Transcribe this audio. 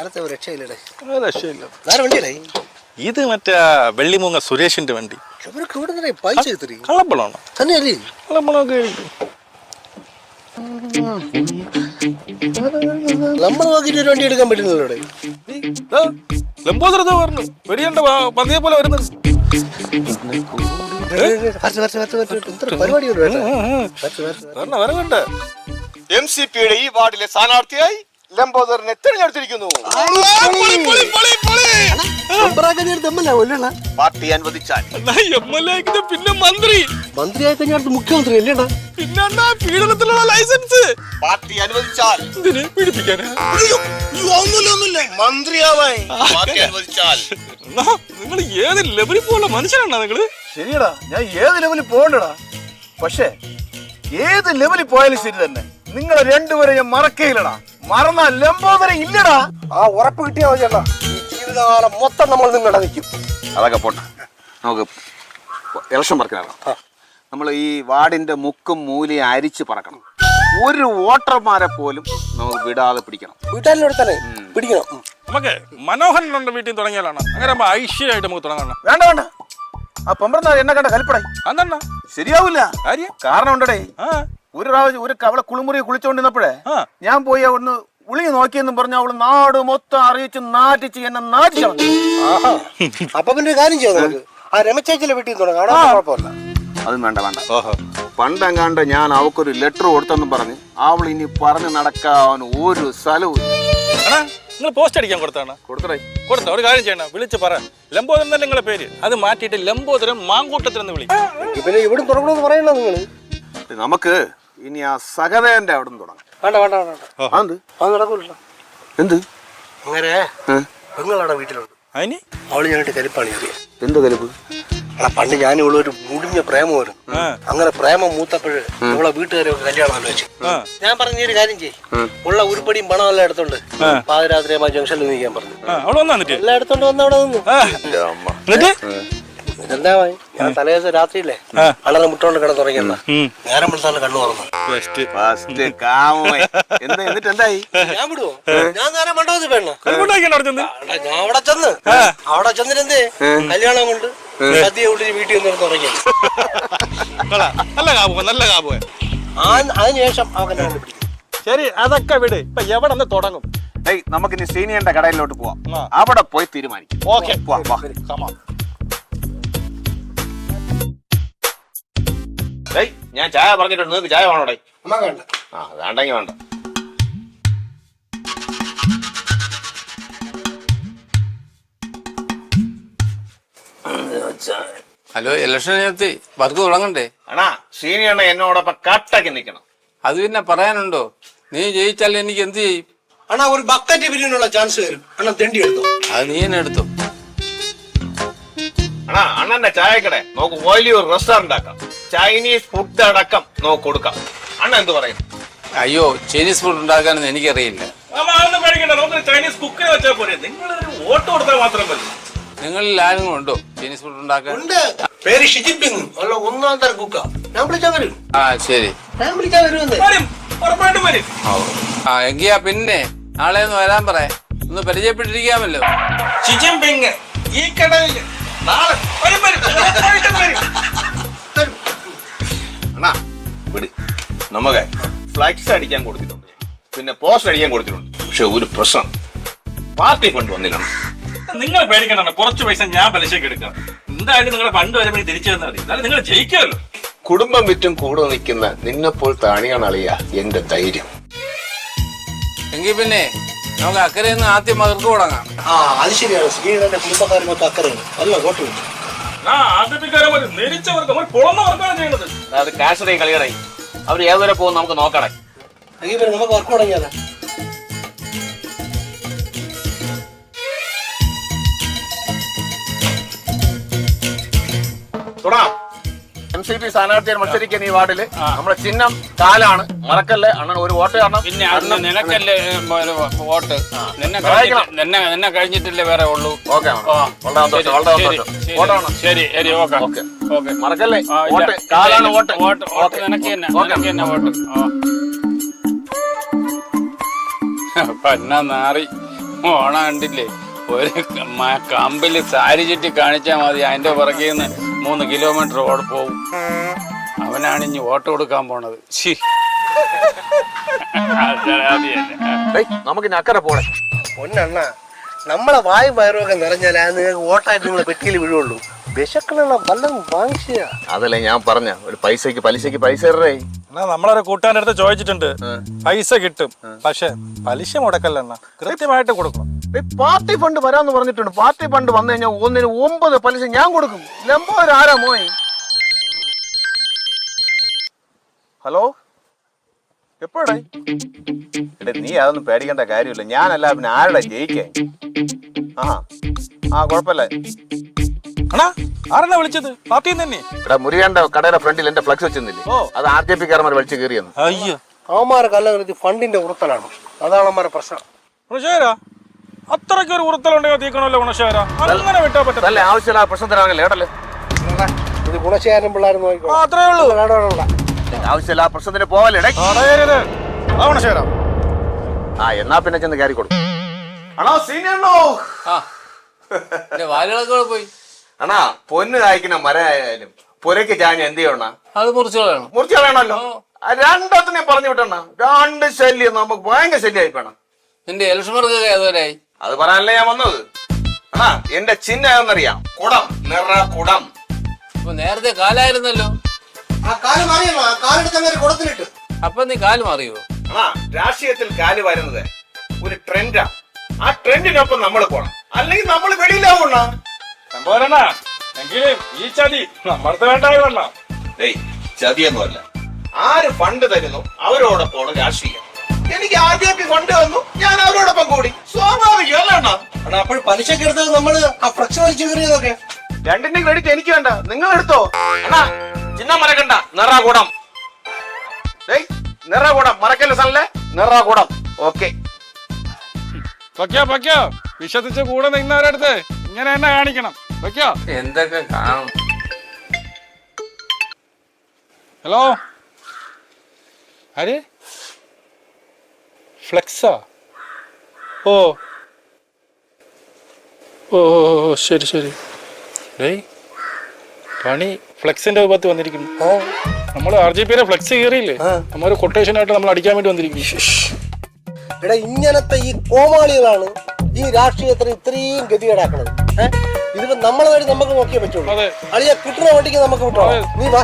കാലത്തെ ഒരു രക്ഷയില്ലേ? രക്ഷയില്ല. വണ്ടിയല്ലേ ഇത്? മറ്റേ വെള്ളിമൂങ്ങ സുരേഷിന്റെ വണ്ടി. പൈസ കള്ളപ്പണമാണോ? തന്നെയല്ലേ? കള്ളപ്പണമൊക്കെ നമ്മൾ നോക്കിട്ട് ഒരു വണ്ടി എടുക്കാൻ പറ്റുന്നല്ലോ. ലംബോദരത പറഞ്ഞു വെടിയണ്ട പതിയെ പോലെ വരുന്നത്. പരിപാടി വരവുണ്ട്. MCPയുടെ ഈ വാർഡിലെ സ്ഥാനാർത്ഥിയായി ലംബോദരനെ തിരഞ്ഞെടുത്തിരിക്കുന്നു. പാർട്ടി അനുവദിച്ചാൽ പിന്നെ മന്ത്രിയായി കഴിഞ്ഞാൽ മുഖ്യമന്ത്രി അല്ലേടാ? പിന്നെ പീഡനത്തിലുള്ള ലൈസൻസ് പാർട്ടി അനുവദിച്ചാൽ മന്ത്രിയാവാൻ പാർട്ടി അനുവദിച്ചാൽ നിങ്ങൾ ഏത് ലെവലിൽ പോലുള്ള മനുഷ്യനാണോ നിങ്ങള്? ശരിയടാ, ഞാൻ ഏത് ലെവലിൽ പോകണ്ടടാ. പക്ഷെ ഏത് ലെവലിൽ പോയാലും ശരി തന്നെ നിങ്ങളെ രണ്ടുപേരെ ഞാൻ മറക്കയില്ലടാ. മറന്ന ലംബോദരൻ ഇല്ലടാ. ആ ഉറപ്പ് കിട്ടിയാ മതി ചേട്ടാ. ഈ ജീവിതകാലം മൊത്തം നമ്മൾ നിങ്ങളുടെ നിൽക്കും. അതൊക്കെ പോട്ടെ, നമുക്ക് ഇലക്ഷൻ പറക്കണം. നമ്മൾ ഈ വാർഡിന്റെ മുക്കും മൂലയും അരിച്ച് പറക്കണം. ഒരു വോട്ടർമാരെ പോലും നമുക്ക് വിടാതെ പിടിക്കണം. വീട്ടുകാരിലൂടെ തന്നെ പിടിക്കണം. നമുക്ക് മനോഹരനുണ്ട് വീട്ടിൽ തുടങ്ങിയാലാണ്. അങ്ങനെ ഐശ്വര്യമായിട്ട് നമുക്ക് തുടങ്ങണം. വേണ്ട വേണ്ട, ആ പെമ്പറന്നാ എന്നെ കണ്ട കലിപ്പടായി. അതെന്നാ ശരിയാവില്ല. കാരണം ഉണ്ടടേ, ഒരു പ്രാവശ്യം ഒരു അവളെ കുളിമുറി കുളിച്ചോണ്ടിരുന്നപ്പോഴേ ഞാൻ പോയി അവിടുന്ന് ഉളിഞ്ഞു നോക്കിയെന്നും പറഞ്ഞു അവള് നാട് മൊത്തം അറിയിച്ച് നാട്ടിച്ച് എന്നെ നാട്ടിച്ചു. അപ്പൊ പിന്നെ ഒരു കാര്യം ചെയ്യാം, നമുക്ക് ആ രമചേച്ചിയുടെ വീട്ടിൽ തുടങ്ങാം. കുഴപ്പമില്ല. അതും വേണ്ട വേണ്ട. പണ്ടെങ്ങാണ്ട് ഞാൻ അവക്കൊരു ലെറ്റർ കൊടുത്തെന്നും പറഞ്ഞ് അവൾ ഇനി പറഞ്ഞു നടക്കാൻ ഒരു സ്ഥലവും. നിങ്ങൾ പോസ്റ്റ് അടിക്കാൻ കൊടുത്താണ്? കൊടുത്ത ഒരു കാര്യം ചെയ്യണം, വിളിച്ച് പറ ലംബോദരൻ തന്നെ നിങ്ങളെ പേര്. അത് മാറ്റിയിട്ട് ലംബോദരൻ മാങ്കൂട്ടത്തിനെന്ന് വിളി. പിന്നെ ഇവിടെ തുടങ്ങണമെന്ന് പറയണോ നിങ്ങള്? നമുക്ക് ഇനി ആ സഹദേവന്റെ അവിടെ നിന്ന് തുടങ്ങാം. വേണ്ട വേണ്ട വേണ്ട, അത് നടക്കൂല. എന്ത് അങ്ങനെ പെങ്ങളവിടെ വീട്ടിലുണ്ട്. അതിന് അവള് ഞാനിട്ട് കലിപ്പാണ് അറിയാം. എന്ത് കലിപ്പ്? പണ്ട് ഞാൻ ഇവളൊരു മുടിഞ്ഞ പ്രേമമായിരുന്നു. അങ്ങനെ പ്രേമം മൂത്തപ്പോഴ് ഇവളെ വീട്ടുകാരൊക്കെ കല്യാണം ആലോചിച്ചു. ഞാൻ പറഞ്ഞ ഒരു കാര്യം ചെയ്യും, ഉള്ള ഉരുപ്പടിയും പണം എല്ലാം എടുത്തോണ്ട് പാതിരാത്രിയമ്മ ജംഗ്ഷനിൽ നിൽക്കാൻ പറഞ്ഞു. എല്ലാം എടുത്തോണ്ട് വന്ന് അവിടെ നിന്നു. എന്താ ഞാൻ തലേദിവസം രാത്രിയില്ലേ വളരെ മുട്ടോണ്ട് കിടന്നുറങ്ങിയെന്നാ നേരം വിളിച്ചാണ് കണ്ണു തുറന്നു. എന്നിട്ട് എന്തായി? ഞാൻ വിടുവോ? ഞാൻ നേരം മണ്ടോന്ന് വേണോ? ഞാൻ അവിടെ ചെന്നിട്ടെന്തേ കല്യാണം കൊണ്ട് സദ്യ കൂട്ടി വീട്ടിൽ നിന്ന് ഉറങ്ങി. അതിനുശേഷം അവൻ പിടിക്കും. ശരി, അതൊക്കെ വിട്. ഇപ്പൊ എവിടെ നിന്ന് തുടങ്ങും? നമുക്കിനി സീനിയറിന്റെ കടയിലോട്ട് പോവാം. അവിടെ പോയി തീരുമാനിക്കും. ഓക്കെ, ഞാൻ ചായ പറഞ്ഞിട്ടുണ്ട്, നിങ്ങൾക്ക് ചായ വേണോടെ? വേണ്ട. ആ വേണ്ടെങ്കിൽ വേണ്ട. ഹലോ, ഇലക്ഷൻ എത്തി വർക്ക് തുടങ്ങണ്ടേ? അണ്ണാ സീനിയറിനെ എന്നോടൊപ്പം കട്ടക്ക് നിൽക്കണം. അത് പിന്നെ പറയാനുണ്ടോ? നീ ജയിച്ചാൽ എനിക്ക് എന്ത് ചെയ്യും? അണ്ണാ ഒരു ബക്കറ്റ് പിരിവിനുള്ള ചാൻസ് വരും. അണ്ണാ തെണ്ടി എടുത്തോ. അത് നീ തന്നെ എടുത്തോ. അണ്ണാ അണ്ണന്റെ ചായക്കട നമുക്ക് വലിയൊരു റെസ്റ്റോറന്റ് ആക്കാം. ചൈനീസ് ഫുഡ് അടക്കം നമുക്ക് കൊടുക്കാം. അണ്ണ എന്ത് പറയും? അയ്യോ, ചൈനീസ് ഫുഡ് ഉണ്ടാക്കാനൊന്നും എനിക്കറിയില്ല. ചൈനീസ് കുക്കിനെ വെച്ചാൽ പോലെ നിങ്ങൾ വോട്ട് കൊടുത്താൽ മാത്രം മതി. നിങ്ങളിൽ ആരെങ്കിലും ഉണ്ടോ ചൈനീസ് ഫുഡ് ഉണ്ടാക്കാൻ? പേര് ഷിജിപ്പിങ്, ഒന്നാം തരം കുക്കാ. ഞാൻ വിളിച്ചാൽ വരും. ആ ശരി, ഞാൻ വിളിച്ചാൽ വരുമെന്ന്. ആ എങ്കിയാ പിന്നെ നാളെ ഒന്ന് വരാൻ പറയാം. ഒന്ന് പരിചയപ്പെട്ടിരിക്കാമല്ലോ. ഷിജിൻപിങ് ഈ കടയിൽ നാളെ അണ്ണാ വിട്. നമുക്ക് ഫ്ലക്സ് അടിക്കാൻ കൊടുത്തിട്ടുണ്ട്, പിന്നെ പോസ്റ്റർ അടിക്കാൻ കൊടുത്തിട്ടുണ്ട്. പക്ഷെ ഒരു പ്രശ്നം, പാർട്ടി ഫണ്ട് വന്നില്ല. നിങ്ങൾ പേടിക്കണ്ട, കുറച്ച് പൈസ ഞാൻ പലിശക്ക് എടുക്കാം. എന്തായാലും നിങ്ങളുടെ ഫണ്ട് വരുമ്പോൾ തിരിച്ചു തന്നാൽ മതി. എന്നാലും നിങ്ങൾ ജയിക്കുമല്ലോ. കുടുംബം വിറ്റും കൂടെ നിൽക്കുന്ന നിന്നെപ്പോൾ താണിയാണ് അളിയ എന്റെ ധൈര്യം. എങ്കിൽ പിന്നെ നമുക്ക് അക്കരെ നിന്ന് ആദ്യം മകർക്ക് തുടങ്ങാം. അത് ശരിയാണ്. ശ്രീയുടെ കുടുംബക്കാരനൊക്കെ അക്കറയാണ്. അല്ല കോട്ട അത് കാശുടെയും കളികടയും അവർ ഏതുവരെ പോകും നമുക്ക് നോക്കണേ. നമുക്ക് വർക്ക് തുടങ്ങിയാലോ? തുടങ്ങാം. MCP സ്ഥാനാർത്ഥിയെ മത്സരിക്കാൻ ഈ വാർഡില് നമ്മുടെ ചിഹ്നം കാലാണ്. മറക്കല്ലേ അണ്ണൻ ഒരു വോട്ട് കാണണം. പിന്നെ നിനക്കല്ലേ വോട്ട്? നിന്നെ കഴിഞ്ഞിട്ടല്ലേ വേറെ ഉള്ളൂ. ഓക്കെ, ശരി ശരി, ഓക്കെ ഓക്കെ. മറക്കല്ലേ വോട്ട് കാലാണ്. വോട്ട് വോട്ട് നിനക്ക് തന്നെ വോട്ട്. എന്നാ നാറി ഓണ കണ്ടില്ലേ ഒരു കമ്പില് സാരി ചുറ്റി കാണിച്ചാൽ മതി അതിന്റെ പുറകെ നിന്ന് 3 കിലോമീറ്റർ ഓടെ പോകും. അവനാണ് ഇനി വോട്ട് കൊടുക്കാൻ പോണത്. നമുക്ക് ഇനി അക്കരെ പോണേ. പൊന്നണ്ണ, നമ്മളെ വായു വയറുമൊക്കെ നിറഞ്ഞാൽ അത് നിങ്ങൾക്ക് വോട്ടായിട്ട് നിങ്ങളെ പെട്ടിയിൽ വീഴുള്ളൂ. വിശക്കണ വല്ലതും വാങ്ങിച്ച. അതല്ലേ ഞാൻ പറഞ്ഞ ഒരു പലിശക്ക് പൈസ ഇടേ. എന്നാ നമ്മളൊരു കൂട്ടുകാരുടെ അടുത്ത് ചോദിച്ചിട്ടുണ്ട്, പൈസ കിട്ടും, പക്ഷെ പലിശ മുടക്കല്ല, കൃത്യമായിട്ട് കൊടുക്കണം. പാർട്ടി ഫണ്ട് വരാന്ന് പറഞ്ഞിട്ടുണ്ട്. പാർട്ടി ഫണ്ട് വന്നു കഴിഞ്ഞാൽ 1-ന് 9 പലിശ ഞാൻ കൊടുക്കും. ലംബോദർ ആരാ മോയ്? ഹലോ, എപ്പോഴേ? എടേ നീ അതൊന്നും പേടിക്കേണ്ട കാര്യമില്ല. ഞാനല്ല പിന്നെ ആരുടെ ജയിക്കാൻ? കുഴപ്പമില്ല. അണ്ണാ ആരെന്നാ വിളിച്ചത്? പാർട്ടിയിൽ തന്നെ. ഇവിടെ മുരുകന്റെ കടയുടെ ഫ്രണ്ടിൽ എന്റെ ഫ്ലക്സ് വെച്ചിരുന്നില്ലേ? അത് RJP കാരന്മാർ വലിച്ചു കയറിയെന്ന്. അയ്യോ, അവന്മാരെ കല്ലകൃതി ഫണ്ടിന്റെ ഉറത്തലാണ്. അതാണ് അവന്മാരെ പ്രശ്നം. ഗുണശേഖര, അത്രയ്ക്ക് ഒരു ഉറുത്തലുണ്ടെങ്കിൽ തീക്കണമല്ലോ ഗുണശേഖര. അങ്ങനെ വിട്ടാ പറ്റില്ല. അല്ലേ ആവശ്യമില്ല പ്രശ്നത്തിനാകല്ലേ കേട്ടല്ലേ? ഇത് ഗുണശേഖരൻ പിള്ളേർ നോക്കിക്കോ. അത്രേ ഉള്ളൂ. ആവശ്യമില്ല പ്രശ്നത്തിന് പോവല്ലേ? ഗുണശേഖര, എന്നാ പിന്നെ ചെന്ന് കയറി കൊടുക്കും. വാലുകളൊക്കെ പോയി. അണ്ണാ പൊന്ന് കായ്ക്കുന്ന മരമായാലും പുരയ്ക്ക് ചാഞ്ഞ എന്ത് ചെയ്യണ? അത് മുറിച്ചു കളയണം. മുറിച്ച് കളയണല്ലോ. രണ്ടത്തിനെ പറഞ്ഞു വിട്ടണ്ണ. 2 ശല്യം നമുക്ക് ഭയങ്കര ശല്യമായി വേണം. നിന്റെ ഇലക്ഷൻ വർക്കൊക്കെ ഏതുവരെയായി? അത് പറയാനല്ലേ ഞാൻ വന്നത്. അണ്ണാ എന്റെ ചിഹ്നം ഏതെന്നറിയാം? കുടം, നിറ കുടം. അപ്പൊ നേരത്തെ കാലായിരുന്നല്ലോ. ആ കാല് മാറിയല്ലോ, ആ കാലെടുത്തങ്ങനെ കുടത്തിലിട്ട്. അപ്പൊ നീ കാല് മാറിയോ? അണ്ണാ രാഷ്ട്രീയത്തിൽ കാല് വരുന്നത് ഒരു ട്രെൻഡാ. ആ ട്രെൻഡിനൊപ്പം നമ്മൾ പോണം, അല്ലെങ്കിൽ നമ്മൾ വെളിയിലാവണ. സംഭവം എങ്കിലും ഈ ചതി നമ്മൾക്ക് വേണ്ടായി വരണം. ഏയ് ചതിയൊന്നുമല്ല. ആര് ഫണ്ട് തരുന്നു അവരോടൊപ്പമാണ് രാഷ്ട്രീയം. എനിക്ക് RJP ഫണ്ട് വന്നു, ഞാൻ അവരോടൊപ്പം കൂടി. സ്വാഭാവികം അല്ല. അപ്പോൾ പലിശക്ക് എടുത്തത് നമ്മള് ആ ഫ്ലക്സ് വലിച്ചു കയറിയതൊക്കെ. രണ്ടിന്റെ ക്രെഡിറ്റ് എനിക്ക് വേണ്ട, നിങ്ങൾ എടുത്തോ. അണ്ണാ ചിഹ്നം മറക്കണ്ട, നിറകൂടം. നിറകൂടം മറക്കല്ലേ സ്ഥലല്ലേ? നിറകൂടം. ഓക്കെ, പൊയ്ക്കോ. വിശ്വസിച്ച് കൂടെ നിന്നവരടുത്ത് ഇങ്ങനെ തന്നെ കാണിക്കണം. പൊയ്ക്കോ. എന്തൊക്കെ കാണും. ഹലോ, ആര്? ഫ്ലെക്സാ? ഓ ശരി. ഡേയ്, പണി ഫ്ലെക്സിന്റെ രൂപത്തിൽ വന്നിരിക്കുന്നു. നമ്മൾ RJP ഫ്ലെക്സ് കയറിയില്ലേ, നമ്മളൊരു കൊട്ടേഷനായിട്ട് നമ്മൾ അടിക്കാൻ വേണ്ടി വന്നിരിക്കുന്നു. എടാ, ഇങ്ങനത്തെ ഈ കോമാളികളാണ് ഈ രാഷ്ട്രീയത്തിന് ഇത്രയും ഗതികേടാക്കണത്. ഇതിപ്പോ നമ്മളെ വഴി നമുക്ക് നോക്കിയേ പറ്റുള്ളൂ. അളിയ കിട്ടുന്ന വണ്ടിക്ക് നമുക്ക് വിട്ടോ. നീ വാ.